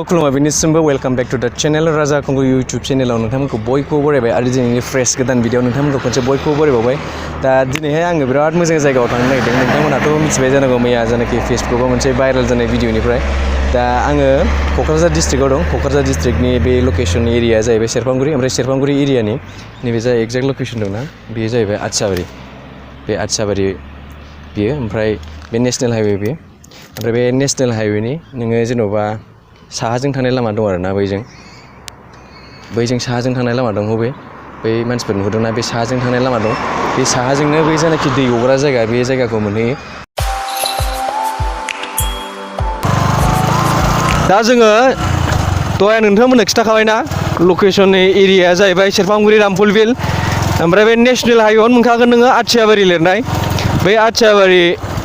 खुलुमबाय बिनिसिमबो welcome back to द channel राजा कंगु यूट्यूब चैनल नोंथांमोनखौ बयखौबो बरायबाय आरो दिनैनि फ्रेश गोदान भिडिअ नोंथांमोनखौ खनसे बयखौबो बरायबावबाय दा दिनैहाय आङो बिराद मोजां जायगायाव थांनो नागिरदों नोंथांमोनाथ' मिथिबाय जानांगौ मैया जानाखि फेसबुकआव मोनसे भाइरेल जानाय भिडिअनिफ्राय दा आङो क'क्राझार डिस्ट्रिक्टआव दं क'क्राझार डिस्ट्रिक्टनि बे लकेसन एरिया जाहैबाय सेरफांगुरि ओमफ्राय सेरफांगुरि एरियानि नैबे जाय एक्जेक्ट लकेसन दंना बेयो जाहैबाय आथियाबारि बे आथियाबारि बियो ओमफ्राय बे नेशनेल हाइवे बियो ओमफ्राय बे नेशनेल हाइवेनि नोङो जेन'बा साहाजों थांनाय लामा दं आरोना बैजों साहाजों थांनाय लामा दं बै मानसिफोर नुहुरदोंना बे साहाजों थांनाय लामा दं बे साहाजोंनो बै जानाखि दै गग्रा जायगा बे जायगाखौ मोनहैयो दा जोङो दहाय नोंथांमोननो खिन्थाखाबायना लकेसननि एरियाया जाहैबाय सेरफांगुरि रामफल बिल ओमफ्राय बे नेशनेल हाइवेआवनो मोनखागोन नोङो आथियाबारि लिरनाय बै आथियाबारि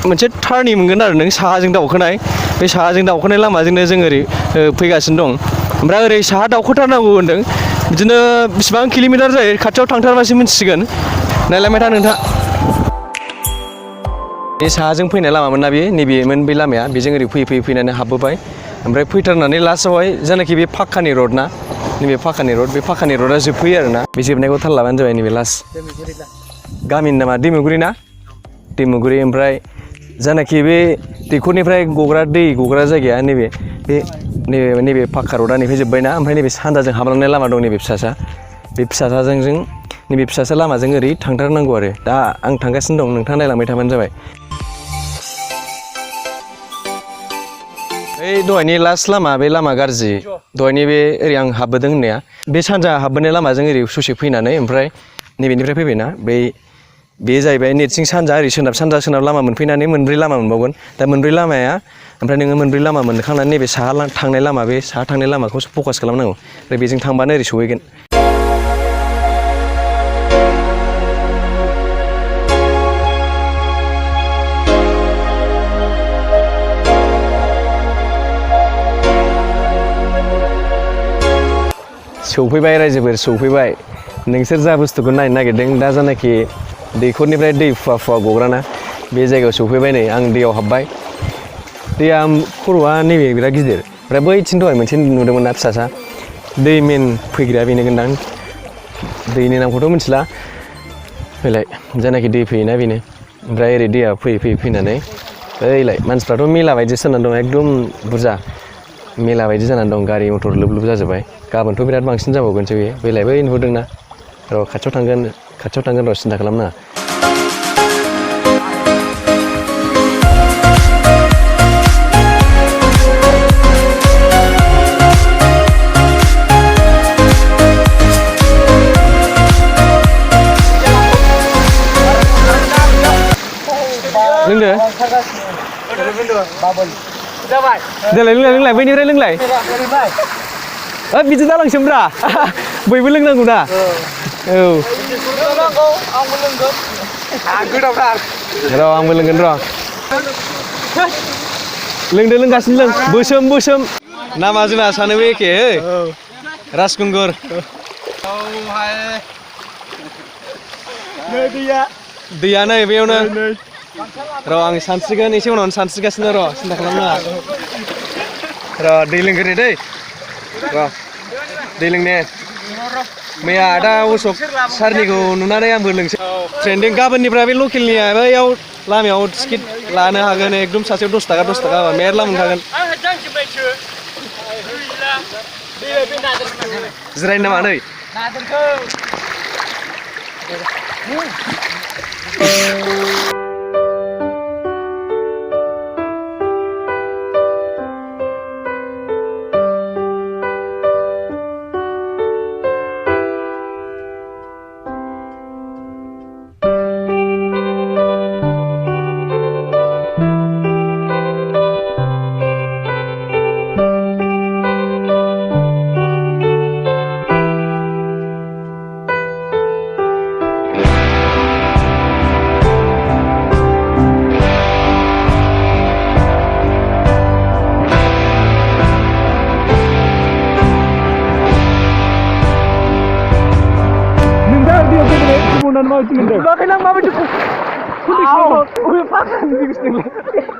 मोनसे टार्निं मोनगोन आरो नों साहाजों दावखोनाय बे साहाजों दावखोनाय लामाजोंनो जों ओरै फैगासिनो दं ओमफ्राय ओरै साहा दावखोथारनांगौ होनदों बिदिनो बेसिबां किल'मिटार जायो खाथियाव थांथारबासो मिन्थिसिगोन नायलांबाय था नोंथां बे साहाजों फैनाय लामामोन ना बेयो नैबेमोन बे लामाया बेजों ओरै फैयै फैनानै हाबबोबाय ओमफ्राय फैथारनानै लास्टआवहाय जानाखि बे पाक्कानि रड ना नैबे पाक्कानि रडआ जोबफैयो आरोना बे जोबनायखौ थाल लाबानो जाबाय नैबे लास्ट गामिनि नामा दैमुगुरि ना दैमुगुरि ओमफ्राय जानाखि बे दैखरनिफ्राय दै गग्रा जायगाया नैबे पाक्का रडा नैबे जोब्बायना ओमफ्राय नैबे सानजाजों हाबलांनाय लामा दं नैबे फिसासा बे फिसासाजों नैबे फिसासा लामाजों ओरै थांथारनांगौ आरो दा आं थांगासिनो दं नोंथाङा नायलांबाय थाबानो जाबाय बै दहायनि लास्ट लामा बे लामा गाज्रि दहायनि बे ओरै आं हाबबोदों होननाया बे सानजा हाबबोनाय लामाजों ओरै ससे फैनानै ओमफ्राय नैबेनिफ्राय फैबायना बे जाहैबाय नेटसिं सानजा ओरै सोनाब लामा मोनफैनानै मोनब्रै लामा मोनबावगोन दा मोनब्रै लामाया ओमफ्राय नोङो मोनब्रै लामा मोनखांनानै नैबे साहा थांनाय लामा बे साहा थांनाय लामाखौ फकास खालामनांगौ ओमफ्राय बेजों थांबानो ओरै सहैगोन सौफैबाय रायजोफोर सौफैबाय नोंसोर जा बुस्थुखौ नायनो नागिरदों दा जानाखि दैखरनिफ्राय दै फुवा फुवा गग्राना बे जायगायाव सौफैबाय नै आं दैयाव हाबबाय दैया खर'आ नैबे बिराद गिदिर ओमफ्राय बैथिं दहाय मोनसे नुदोंमोन ना फिसासा दै मेन फैग्राया बेनो गोनदां दैनि नामखौथ' मिथिला फैलाय जानाखि दै फैयोना बेनो ओमफ्राय ओरै दैया फैनानै ओइलाय मानसिफ्राथ' मेला बायदि जानानै दं एकदम बुरजा मेला बायदि जानानै दं गारि मटर लोब लोब जाजोब्बाय गाबोनथ' बिराद बांसिन जाबावगोनसो बेयो बैलाय बै नुहुरदोंना र' खाथियाव थांगोन र' सिन्था खालामनाङा लोंदो देलाय बैनिफ्राय लोंलाय बिदि दालांसोमब्रा बयबो लोंनांगौ ना औ र' आंबो लोंगोन र' लोंगासिनो लों बोसोम नामा जोंना सानैबो एखे राजकुंगुर दैया नै बेयावनो र' आं सानस्रिगोन एसे उनावनो सानस्रिगासिनो र' सिन्था खालामनाङा र' दै लोंग्रोनि दै र' दै लोंने मैया आदा अशक सारनिखौ नुनानै आंबो लोंसै ट्रेनजों गाबोननिफ्राय बे लकेलनिया बैयाव लामायाव टिकेट लानो हागोन एकदम सासेयाव 10 थाखा मेरला मोनखागोन जिरायनो नामा नै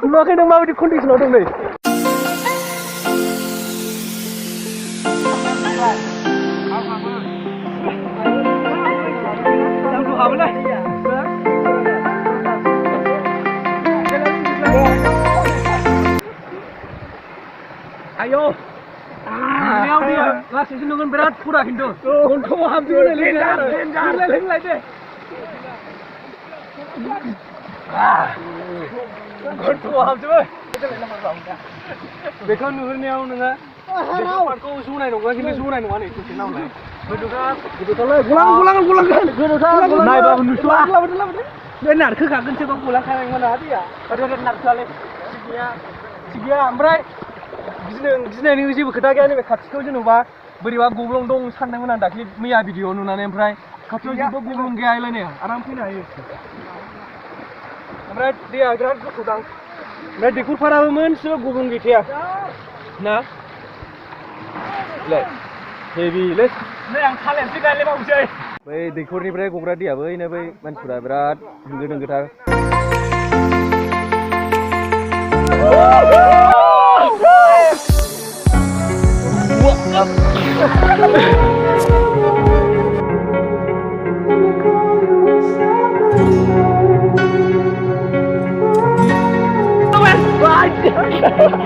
नुवाखै नों माबायदि कन्डिसनाव दं नै Ayo. Leo dia. Langsung senungan berat pura gitu. Untuk hampir lagi deh. Untuk hampir. Betul nuhurnya nengah. Parkau sunai nongga kini sunai nongga nih tuh sinau nih. Betul gulang. Naik bawa nusua. Benar kekagen sih bang gulang kan yang mana hati ya. Ada nak soalnya sigia amrai. Gisne nih sih berkata gini berkata जेनेबा बोरैबा गब्लं दं सानदोंमोन आं दाख्लि मैया video नुनानै ओमफ्राय खाथियाव जेबो गब्लं गैया ने आराम फैनो हायो ओमफ्राय दैया बिराद गोथौदां ओमफ्राय दैखरफोराबो मोनसेबो गब्लं गैखाया ना हेभिलै नै आं थालिरसो गायलायबावसै बै दैखरनिफ्राय गग्रा दैयाबो ओइनो बै मानसिफोरा बिराद होंगो दोंगोथार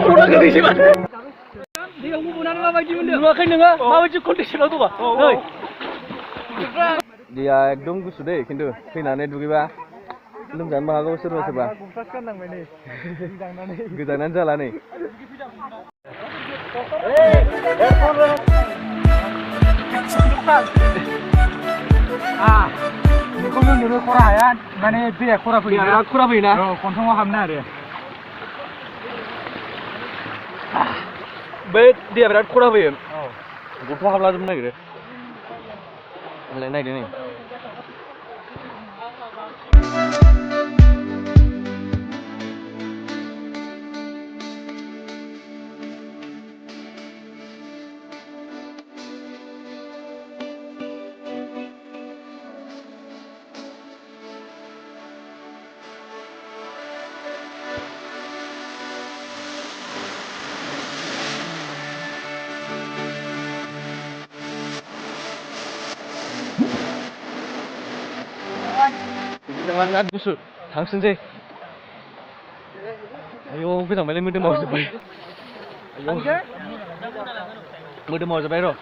Udah gede sih, Mas. Dia hubungannya माबायदि मोनदों? नुवाखै नोङो? माबायदि कन्डिशनाव दङ? नै. Dia एकदम गुसु दे खिन्थु फैनानै दुगैबा लोमजानो हागौ सोरबा सोरबा. गोजांनानै जाला नै. बेखौ लोंनोबो खरा हाया माने दैया खरा फैयो बिराद खरा फैयोना खनथाङाव हाबनो आरो बै दैया बिराद खरा फैयो गन्थङाव हाबलाजोबनो नागिरो नायदो नै Jangan busuk, langsung sih. Ayo, kita main muda mau sampai. Ayo. Muda mau sampai ro.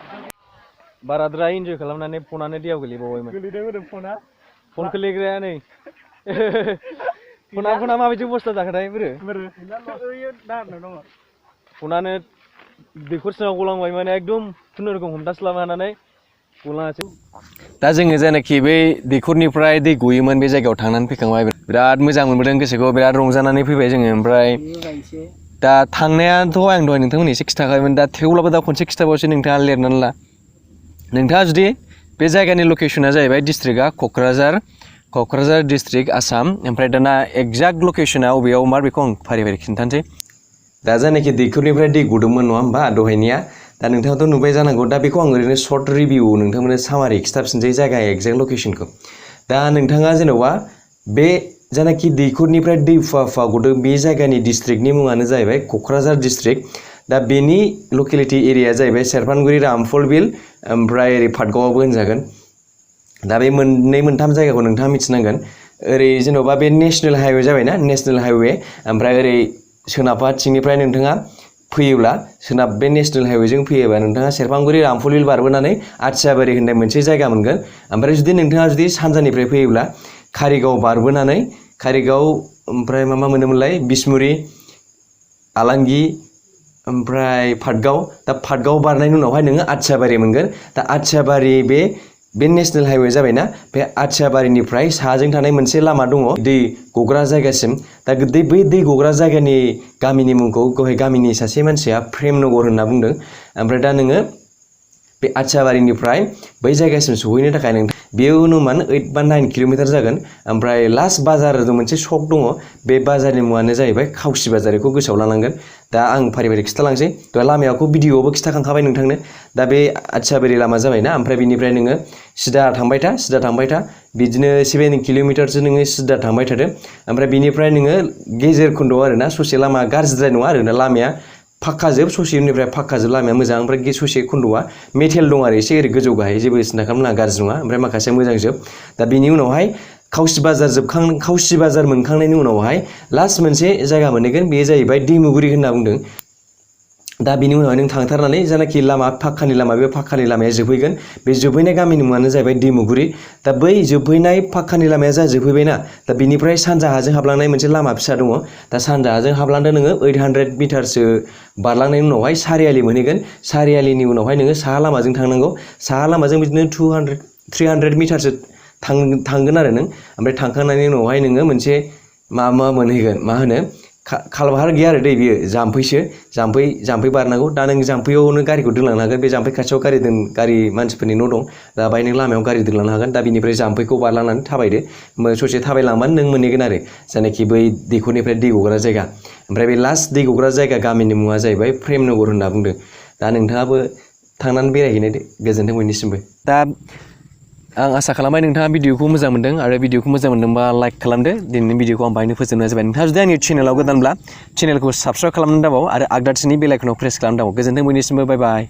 Baradrai enjoy kalau nane phone dia geli bawa ini. Geli deh phone. Phone klik raya nih. Phone mah baju post tak ada ini bro. Phone dekor sana gulang bawa mana ekdom punur kong humdas lama nane. दा जोङो जेनाखि बै दैखरनिफ्राय दै गयोमोन बे जायगायाव थांनानै फैखांबाय बिराद मोजां मोनबोदों गोसोखौ बिराद रंजानानै फैबाय जोङो ओमफ्राय दा थांनायाथ' आं दहाय नोंथांमोननो एसे खिथाखाबायमोन दा थेवब्लाबो दा खनसे खिथाबावसै नोंथाङा लिरनानै ला नोंथाङा जुदि बे जायगानि लकेसना जाहैबाय डिस्ट्रिक्टआ क'क्राझार डिस्ट्रिक्ट आसाम ओमफ्राय दाना एक्जाक्ट लकेसना अबेयाव मार बेखौ आं फारि फारि खिन्थानोसै दा जायनाखि दैखरनिफ्राय दै गदोंमोन नङा होमबा दहायनिया दा नोंथाङाथ' नुबाय जानांगौ दा बेखौ आं ओरैनो सर्ट रिभिउ नोंथांमोननो सामारि खिथाफिनसै जायगा एक्जेक्ट लकेसनखौ दा नोंथाङा जेनेबा बे जायनाखि दैखरनिफ्राय दै फुवा गदों बे जायगानि डिस्ट्रिक्टनि मुङानो जाहैबाय क'क्राझार डिस्ट्रिक्ट दा बेनि लकेलिटि एरिया जाहैबाय सेरफांगुरि रामफलबिल ओमफ्राय ओरै पाटगावआवबो होनजागोन दा बे मोननै मोनथाम जायगाखौ नोंथाङा मिथिनांगोन ओरै जेनेबा बे नेशनेल हाइवे जाबायना नेशनेल हाइवे ओमफ्राय ओरै सोनाबहाथिंनिफ्राय नोंथाङा फैयोब्ला सोनाब बे नेशनेल हाइवेजों फैयोबा नोंथाङा सेरफांगुरि रामफलबिल बारबोनानै आथियाबारि होननाय मोनसे जायगा मोनगोन ओमफ्राय जुदि नोंथाङा जुदि सानजानिफ्राय फैयोब्ला कारिगाव बारबोनानै कारिगाव ओमफ्राय मा मोनोमोनलाय बिसमुरि आलांगि ओमफ्राय पाटगाव दा पाटगाव बारनायनि उनावहाय नोङो आथियाबारि मोनगोन दा आथियाबारि बे नेशनेल हाइवे जाबायना बे आथियाबारिनिफ्राय साहाजों थानाय मोनसे लामा दङ दै गग्रा जायगासिम दा बै दै गग्रा जायगानि गामिनि मुंखौ गहाय गामिनि सासे मानसिया प्रेमनगर होनना बुंदों ओमफ्राय दा नोङो बे आथियाबारिनिफ्राय बै जायगासिम सहैनो थाखाय नों बेयो अनुमान 8 बा 9 किल'मिटार जागोन ओमफ्राय लास्ट बाजार मोनसे सक दङ बे बाजारनि मुङानो जाहैबाय खावसि बाजार बेखौ गोसोआव लानांगोन दा आं फारि फारि खिथालांसै दा लामायाखौ भिडिअआवबो खिथाखांखाबाय नोंथांनो दा बे आथियाबारि लामा जाबायना ओमफ्राय बिनिफ्राय नोङो सिदा थांबाय था बिदिनो 7 किल'मिटारसो नोङो सिदा थांबाय थादो ओमफ्राय बिनिफ्राय नोङो गेजेर खोन्दोआव आरोना ससे लामा गाज्रिद्राय नङा आरोना लामाया फाक्काजोब ससेनिफ्राय फाक्काजोब लामाया मोजां ओमफ्राय ससे खन्द'आ मेटेल दं आरो एसे ओरै गोजौ गाहाय जेबो सिन्था खालामनाङा गाज्रि नङा ओमफ्राय माखासे मोजांजोब दा बिनि उनावहाय खावसि बाजार मोनखांनायनि उनावहाय लास्ट मोनसे जायगा मोनहैगोन बेयो जाहैबाय दैमुगुरि होनना बुंदों दा बिनि उनावहाय नों थांथारनानै जानाखि लामा फाक्कानि लामा बे फाक्कानि लामाया जोबहैगोन बे जोबहैनाय गामिनि मुङानो जाहैबाय दैमुगुरि दा बै जोबहैनाय फाक्कानि लामाया जा जोबहैबायना दा बिनिफ्राय सानजाहाजों हाबलांनाय मोनसे लामा फिसा दङ दा सानजाहाजों हाबलांदो नोङो 800 मिटारसो बारलांनायनि उनावहाय सारियालि मोनहैगोन सारियालिनि उनावहाय नोङो साहा लामाजों थांनांगौ साहा लामाजों बिदिनो 300 मिटारसो थांगोन आरो नों ओमफ्राय थांखांनायनि उनावहाय नोङो मोनसे मा मोनहैगोन मा होनो खालबाहार गैया आरो दै बियो जाम्फैसो जाम्फै बारनांगौ दा नों जाम्फैयावनो गारिखौ दोनलांनो हागोन बे जाम्फै खाथियाव गारि मानसिफोरनि न' दं दा बाहाय नों लामायाव गारि दोनलांनो हागोन दा बिनिफ्राय जाम्फैखौ बारलांनानै थाबायदो ससे थाबायलांबानो नों मोनहैगोन आरो जायनाखि बै दैखरनिफ्राय दै गग्रा जायगा ओमफ्राय बे लास्ट दै गग्रा जायगा गामिनि मुङा जाहैबाय प्रेमनगर होनना बुंदों दा नोंथाङाबो थांनानै बेरायहैनो दे गोजोन्थों बयनिसिमबो दा आं आसा खालामबाय नोंथाङा भिडिअखौ मोजां मोनदों आरो भिडिअखौ मोजां मोनदोंबा लाइक खालामदो दिनैनि भिडिअखौ आं बाहायनो फोजोबनाय जाबाय नोंथाङा जुदि आंनि चेनेलाव गोदानब्ला चेनेलखौ साबस्क्राइब खालामनानै दाबाव आरो आगदाथिनि बेल आइकनाव प्रेस खालामनानै दाबाव गोजोन्थों बयनिसिमबो बाय बाय